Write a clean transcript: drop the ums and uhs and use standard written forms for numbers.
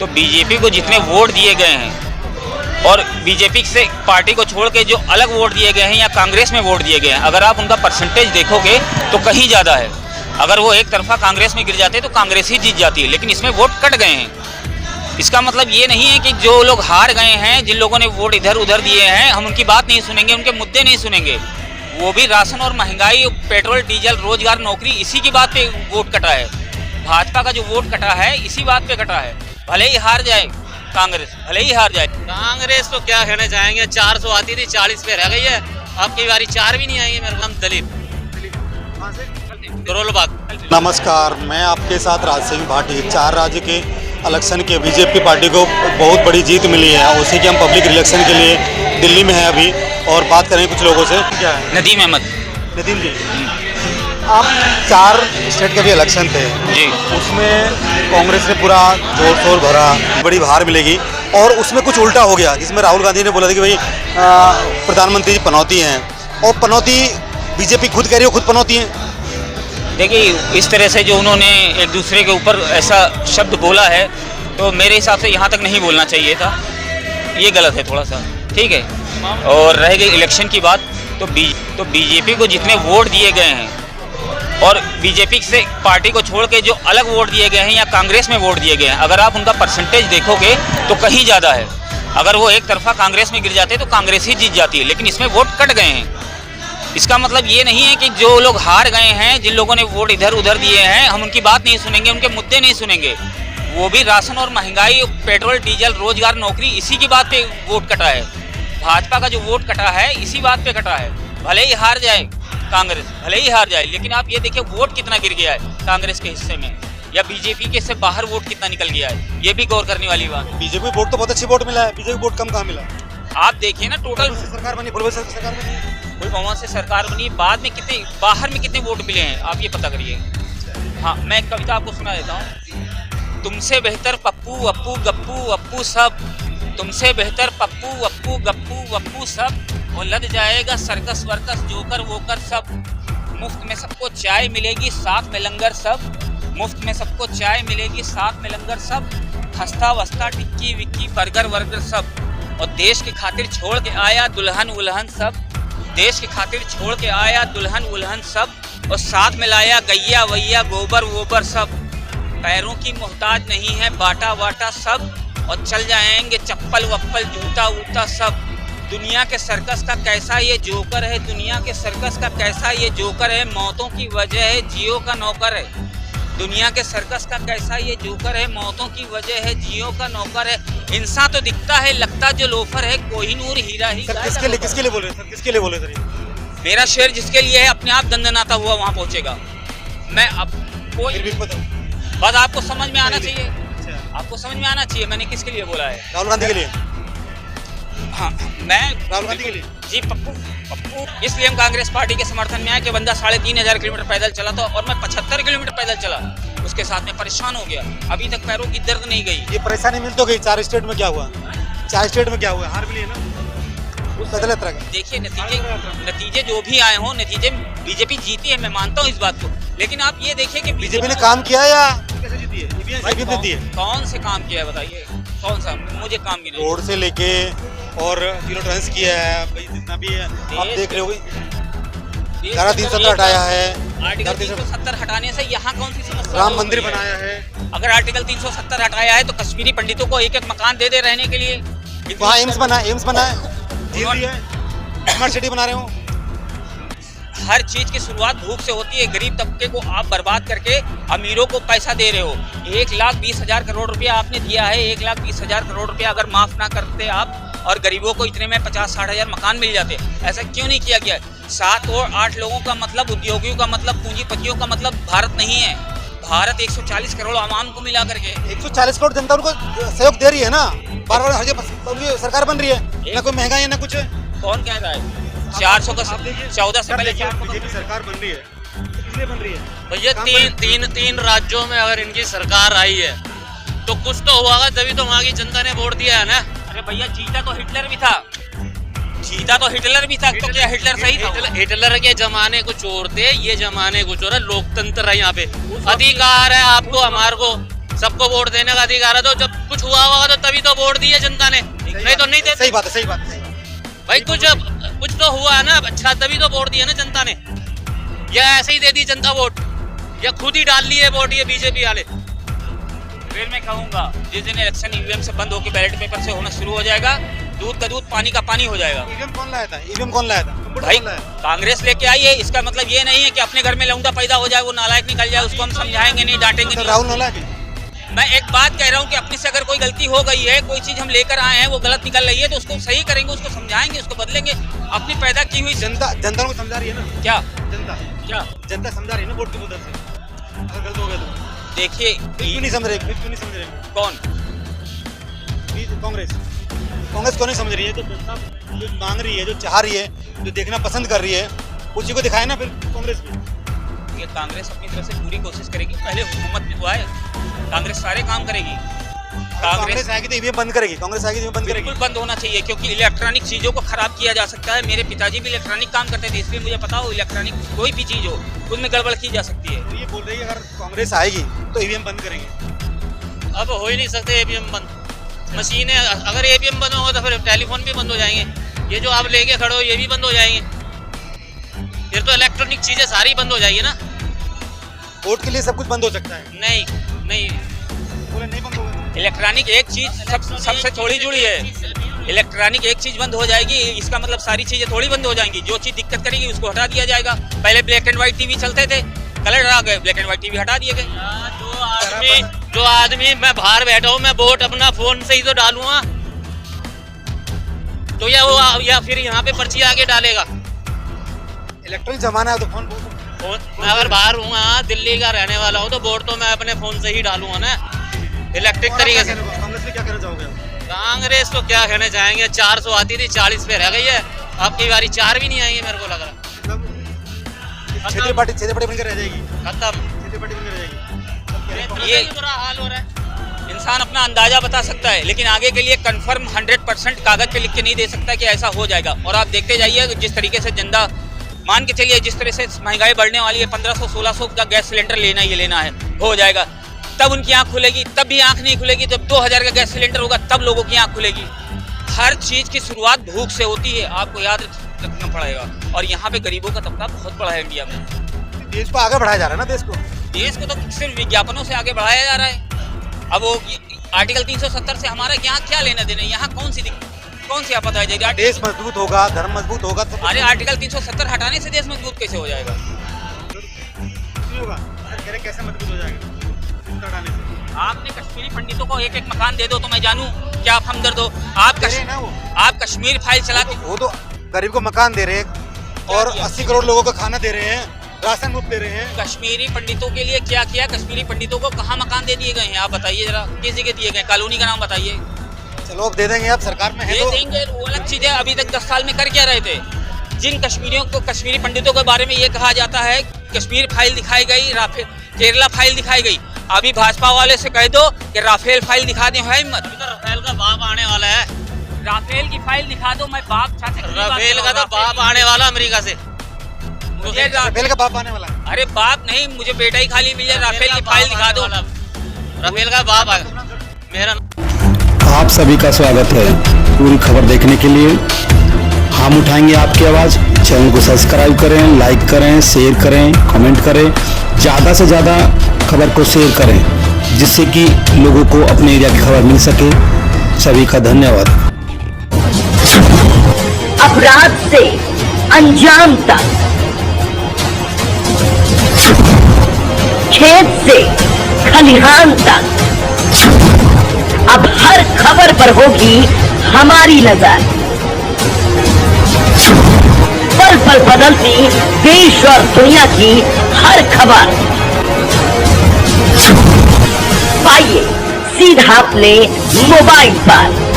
तो बीजेपी को जितने वोट दिए गए हैं और बीजेपी से पार्टी को छोड़ के जो अलग वोट दिए गए हैं या कांग्रेस में वोट दिए गए हैं, अगर आप उनका परसेंटेज देखोगे तो कहीं ज़्यादा है। अगर वो एक तरफा कांग्रेस में गिर जाते तो कांग्रेस ही जीत जाती है, लेकिन इसमें वोट कट गए हैं। इसका मतलब ये नहीं है कि जो लोग हार गए हैं, जिन लोगों ने वोट इधर उधर दिए हैं, हम उनकी बात नहीं सुनेंगे, उनके मुद्दे नहीं सुनेंगे। वो भी राशन और महंगाई, पेट्रोल डीजल, रोजगार, नौकरी, इसी की बात पे वोट कटा है। भाजपा का जो वोट कटा है इसी बात पे कटा है। भले ही हार जाए कांग्रेस, भले ही हार जाए कांग्रेस, तो क्या कहना चाहेंगे। 400 आती थी, 40 पे रह गई है। अब की बारी 4 भी नहीं आएंगे। मेरा नाम दलीप करोलबाग। नमस्कार, मैं आपके साथ राज सिंह भाटी। 4 राज्य के इलेक्शन के बीजेपी पार्टी को बहुत बड़ी जीत मिली है। उसी के हम पब्लिक इलेक्शन के लिए दिल्ली में हैं अभी और बात करेंगे कुछ लोगों से। क्या है? नदीम अहमद। नदीम जी, आप 4 स्टेट के भी इलेक्शन थे जी, उसमें कांग्रेस ने पूरा जोर शोर भरा, बड़ी हार मिलेगी, और उसमें कुछ उल्टा हो गया जिसमें राहुल गांधी ने बोला था कि भाई प्रधानमंत्री जी पनौती हैं, और पनौती बीजेपी खुद कह रही है खुद पनौती हैं। देखिए इस तरह से जो उन्होंने एक दूसरे के ऊपर ऐसा शब्द बोला है, तो मेरे हिसाब से यहाँ तक नहीं बोलना चाहिए था। ये गलत है थोड़ा सा, ठीक है। और रह गई इलेक्शन की बात, तो बीजेपी को जितने वोट दिए गए हैं और बीजेपी से पार्टी को छोड़ के जो अलग वोट दिए गए हैं या कांग्रेस में वोट दिए गए हैं, अगर आप उनका परसेंटेज देखोगे तो कहीं ज़्यादा है। अगर वो एक तरफा कांग्रेस में गिर जाते तो कांग्रेस ही जीत जाती है, लेकिन इसमें वोट कट गए हैं। इसका मतलब ये नहीं है कि जो लोग हार गए हैं, जिन लोगों ने वोट इधर उधर दिए हैं, हम उनकी बात नहीं सुनेंगे, उनके मुद्दे नहीं सुनेंगे। वो भी राशन और महंगाई, पेट्रोल डीजल, रोजगार, नौकरी, इसी की बात पे वोट कटा है। भाजपा का जो वोट कटा है इसी बात पे कटा है। भले ही हार जाए कांग्रेस, भले ही हार जाए, लेकिन आप ये देखिए वोट कितना गिर गया है कांग्रेस के हिस्से में, या बीजेपी के से बाहर वोट कितना निकल गया है, ये भी गौर करने वाली बात। बीजेपी वोट तो बहुत अच्छी वोट मिला है, बीजेपी वोट कम कहाँ मिला? आप देखिए ना, टोटल सरकार बनी, सरकार बनी, कोई बहुमत से सरकार बनी, बाद में कितने, बाहर में कितने वोट मिले हैं आप ये पता करिए। हाँ, मैं एक कविता आपको सुना देता हूँ। तुमसे बेहतर पप्पू अप्पू गप्पू अप्पू सब, तुमसे बेहतर पप्पू अप्पू गप्पू अप्पू सब, और लद जाएगा सर्कस वर्कस जोकर वोकर सब। मुफ्त में सबको चाय मिलेगी, साथ में लंगर सब। मुफ्त में सबको चाय मिलेगी, साथ में लंगर सब। खस्ता वस्ता टिक्की विक्की बर्गर वर्गर सब, और देश की खातिर छोड़ के आया दुल्हन उल्हन सब। देश की खातिर छोड़ के आया दुल्हन उल्हन सब, और साथ में लाया गैया वैया गोबर वोबर सब। पैरों की मोहताज नहीं है बाटा वाटा सब, और चल जाएंगे चप्पल वप्पल जूता वूता सब। दुनिया के सर्कस का कैसा ये जोकर है, दुनिया के सर्कस का कैसा ये जोकर है, मौतों की वजह है जियो का नौकर है। दुनिया के सर्कस का कैसा ये जोकर है, मौतों की वजह है जियो का नौकर है। इंसान तो दिखता है लगता जो लोफर है, कोहिनूर हीरा ही। सर किसके लिए बोल रहे सर, किसके लिए बोले सर? मेरा शेर जिसके लिए है अपने आप दंदनाता हुआ वहाँ पहुँचेगा। मैं अब कोई बस आपको समझ में आना चाहिए, आपको समझ में आना चाहिए मैंने किसके लिए बोला है। राहुल गांधी के लिए? हाँ, मैं राहुल गांधी के लिए जी पप्पू इसलिए हम कांग्रेस पार्टी के समर्थन में आए कि बंदा 3,500 किलोमीटर पैदल चला था और मैं 75 किलोमीटर पैदल चला, उसके साथ में परेशान हो गया। अभी तक पैरों की दर्द नहीं गई। ये परेशानी मिल तो गई। 4 स्टेट में क्या हुआ? 4 स्टेट में क्या हुआ? हार मिली है ना उस पैदल यात्रा का। देखिए नतीजे जो भी आए हों, नतीजे बीजेपी जीती है, मैं मानता हूँ इस बात को, लेकिन आप ये देखिए कि बीजेपी ने काम किया या कैसे जीती है? कौन से काम किया है बताइए, कौन सा? मुझे काम की नहीं। रोड से लेके और जीरो टॉलरेंस किया है भाई, जितना भी है आप देख रहे हो। 370 हटाया है, आर्टिकल 370 हटाने से यहाँ कौन सी समस्या? राम मंदिर बनाया है। अगर आर्टिकल 370 हटाया है तो कश्मीरी पंडितों को एक एक मकान दे रहने के लिए। वहाँ एम्स बना है, स्मार्ट सिटी बना रहे हो। हर चीज की शुरुआत भूख से होती है। गरीब तबके को आप बर्बाद करके अमीरों को पैसा दे रहे हो। 1,20,000 करोड़ रुपया आपने दिया है। 1,20,000 करोड़ रुपया अगर माफ ना करते आप और गरीबों को इतने में 50-60 हज़ार मकान मिल जाते, ऐसा क्यों नहीं किया गया? 7 और 8 लोगों का मतलब, उद्योगियों का मतलब, पूंजीपतियों का मतलब भारत नहीं है। भारत 140 करोड़ आवाम को मिला करके 140 करोड़ जनता उनको सहयोग दे रही है ना। बार-बार हर जगह सरकार बन रही है, ना कोई महंगाई है ना कुछ। कौन कह रहा है? 400 का 14 से पहले बीजेपी सरकार बन रही है, किसलिए बन रही है भैया? तीन राज्यों में अगर इनकी सरकार आई है तो कुछ तो हुआ, तभी तो वहाँ की जनता ने वोट दिया है ना। अरे भैया जीता तो हिटलर भी था, तो क्या हिटलर सही था? हिटलर के जमाने कुछ और थे, ये जमाने कुछ और है। लोकतंत्र है यहाँ पे, अधिकार है आपको हमारे को सबको वोट देने का अधिकार है, तो जब कुछ हुआ होगा तो तभी तो वोट दिए जनता ने, नहीं तो नहीं देते। सही बात है, सही बात है, सही बात है। भाई कुछ तो हुआ है ना अच्छा, तभी तो वोट दिया ना जनता ने, या ऐसे ही दे दी जनता वोट, या खुद ही डाल लिए वोट ये बीजेपी वाले। फिर मैं कहूंगा जिस दिन इलेक्शन ईवीएम से बंद होकर बैलेट पेपर से होना शुरू हो जाएगा, दूध का दूध पानी का पानी हो जाएगा। ईवीएम कौन लाया था? ईवीएम कौन लाया था? भाई कांग्रेस लेके आई है, इसका मतलब ये नहीं है कि अपने घर में लौंडा पैदा हो जाए, वो नालायक निकल जाए, उसको हम समझाएंगे नहीं, डांटेंगे नहीं। राहुल नालायक है? मैं एक बात कह रहा हूँ कि अपने से अगर कोई गलती हो गई है, कोई चीज हम लेकर आए हैं वो गलत निकल रही है, तो उसको सही करेंगे, उसको समझाएंगे, उसको बदलेंगे। अपनी पैदा की हुई जनता को समझा रही है ना? क्या जनता समझा रही है ना वोट की मदद से, अगर गलत हो गया तो। देखिए क्यों नहीं समझ रहे? क्यों नहीं समझ रहे? कौन? कांग्रेस क्यों नहीं समझ रही है? जो जनता जो मांग रही है, जो चाह रही है, जो देखना पसंद कर रही है, उसी को दिखाए ना फिर कांग्रेस में। ये कांग्रेस अपनी तरफ से पूरी कोशिश करेगी, पहले हुकूमत में तो आए, कांग्रेस सारे काम करेगी। कांग्रेस आएगी तो ईवीएम बंद करेगी, कांग्रेस आएगी तो ईवीएम बंद करेगी। बिल्कुल बंद होना चाहिए, क्योंकि इलेक्ट्रॉनिक चीजों को खराब किया जा सकता है। मेरे पिताजी भी इलेक्ट्रॉनिक काम करते थे, इसलिए मुझे पता हो इलेक्ट्रॉनिक कोई भी चीज हो उसमें गड़बड़ की जा सकती है। तो ये बोल रही है अगर कांग्रेस आएगी तो ईवीएम बंद करेंगे। अब हो ही नहीं सकते ईवीएम बंद, मशीनें अगर ईवीएम बंद होगा तो फिर टेलीफोन भी बंद हो जाएंगे, ये जो आप लेके खड़े हो ये भी बंद हो जाएंगे, फिर तो इलेक्ट्रॉनिक चीजें सारी बंद हो जाएगी ना। वोट के लिए सब कुछ बंद हो सकता है? नहीं बोले नहीं बंद होगा। इलेक्ट्रॉनिक एक चीज सबसे थोड़ी जुड़ी है, इलेक्ट्रॉनिक एक चीज बंद हो जाएगी, इसका मतलब सारी चीजें थोड़ी बंद हो जाएंगी। जो चीज दिक्कत करेगी उसको हटा दिया जाएगा। पहले ब्लैक एंड व्हाइट टीवी चलते थे, कलर आ गए, ब्लैक एंड व्हाइट टीवी हटा दिए गए। जो आदमी मैं बाहर बैठा हूँ, मैं वोट अपना फोन से ही तो डालूंगा, तो या फिर यहाँ पे पर्ची आके डालेगा। इलेक्ट्रॉनिक जमाना है तो फोन मैं अगर बाहर हूँ, दिल्ली का रहने वाला हूँ, तो वोट तो मैं अपने फोन से ही डालूंगा ना, इलेक्ट्रिक तरीके से। कांग्रेस में क्या कहना चाहोगे? कांग्रेस तो क्या कहना चाहेंगे, 400 आती थी, 40 पे रह गई है, अब की बारी 4 भी नहीं आएंगे, मेरे को लग रहा है। क्षेत्रीय पार्टी बनकर रह जाएगी, खत्म, क्षेत्रीय पार्टी बनकर रह जाएगी। ये बुरा हाल हो रहा है। इंसान अपना अंदाजा बता सकता है, लेकिन आगे के लिए कंफर्म 100% कागज पे लिख के नहीं दे सकता कि ऐसा हो जाएगा। और आप देखते जाइए जिस तरीके से जनता, मान के चलिए जिस तरह से महंगाई बढ़ने वाली है, 1500-1600 का गैस सिलेंडर लेना ही लेना है, हो जाएगा, तब उनकी आंख खुलेगी। तब भी आंख नहीं खुलेगी जब 2000 का गैस सिलेंडर होगा, तब लोगों की आंख खुलेगी। हर चीज की शुरुआत भूख से होती है, आपको याद रखना पड़ेगा। और यहाँ पे गरीबों का तबका बहुत बड़ा है इंडिया में। देश को आगे बढ़ाया जा रहा है ना, देश को तो सिर्फ विज्ञापनों से आगे बढ़ाया जा रहा है। अब वो आर्टिकल 370 से हमारा यहाँ क्या लेना देना, यहाँ कौन सी आपत्ति आ जाएगी? देश मजबूत होगा, धर्म मजबूत होगा तो अरे आर्टिकल 370 हटाने से देश मजबूत कैसे हो जाएगा? कैसे मजबूत हो जाएगा हटाने से? आपने कश्मीरी पंडितों को एक मकान दे दो तो मैं जानूं क्या आप हमदर्द हो। आप कश्मीर फाइल चलाते, वो तो गरीब को मकान दे रहे हैं और 80 करोड़ लोगों को खाना दे रहे हैं, राशन मुफ्त दे रहे हैं। कश्मीरी पंडितों के लिए क्या किया? कश्मीरी पंडितों को कहाँ मकान दे दिए गए हैं? आप बताइए जरा, किस जगह दिए गए? कॉलोनी का नाम बताइए। चलो अब दे देंगे, आप सरकार में है दे देंगे, वो अलग चीज है। अभी तक 10 साल में कर क्या रहे थे? जिन कश्मीरी पंडितों के बारे में ये कहा जाता है कश्मीर फाइल दिखाई गई, केरला फाइल दिखाई गई, अभी भाजपा वाले से कह दो कि राफेल फाइल दिखा दे, है हिम्मत? राफेल का बाप आने वाला है, राफेल की फाइल दिखा दो। मैं बाप राफेल का तो बाप आने वाला अमेरिका से, मुझे राफेल का बाप आने वाला है। अरे बाप नहीं, मुझे बेटा ही खाली मिल जाए, राफेल की फाइल दिखा दो। राफेल का बाप आ मेरा। आप सभी का स्वागत है। पूरी खबर देखने के लिए हम उठाएंगे आपकी आवाज़। चैनल को सब्सक्राइब करें, लाइक करें, शेयर करें, कमेंट करें, ज़्यादा से ज़्यादा खबर को शेयर करें, जिससे कि लोगों को अपने एरिया की खबर मिल सके। सभी का धन्यवाद। अपराध से अंजाम तक, खेत से खलिहान तक, अब हर खबर पर होगी हमारी नजर। पल पल बदलती देश और दुनिया की हर खबर पाइए सीधा अपने मोबाइल पर।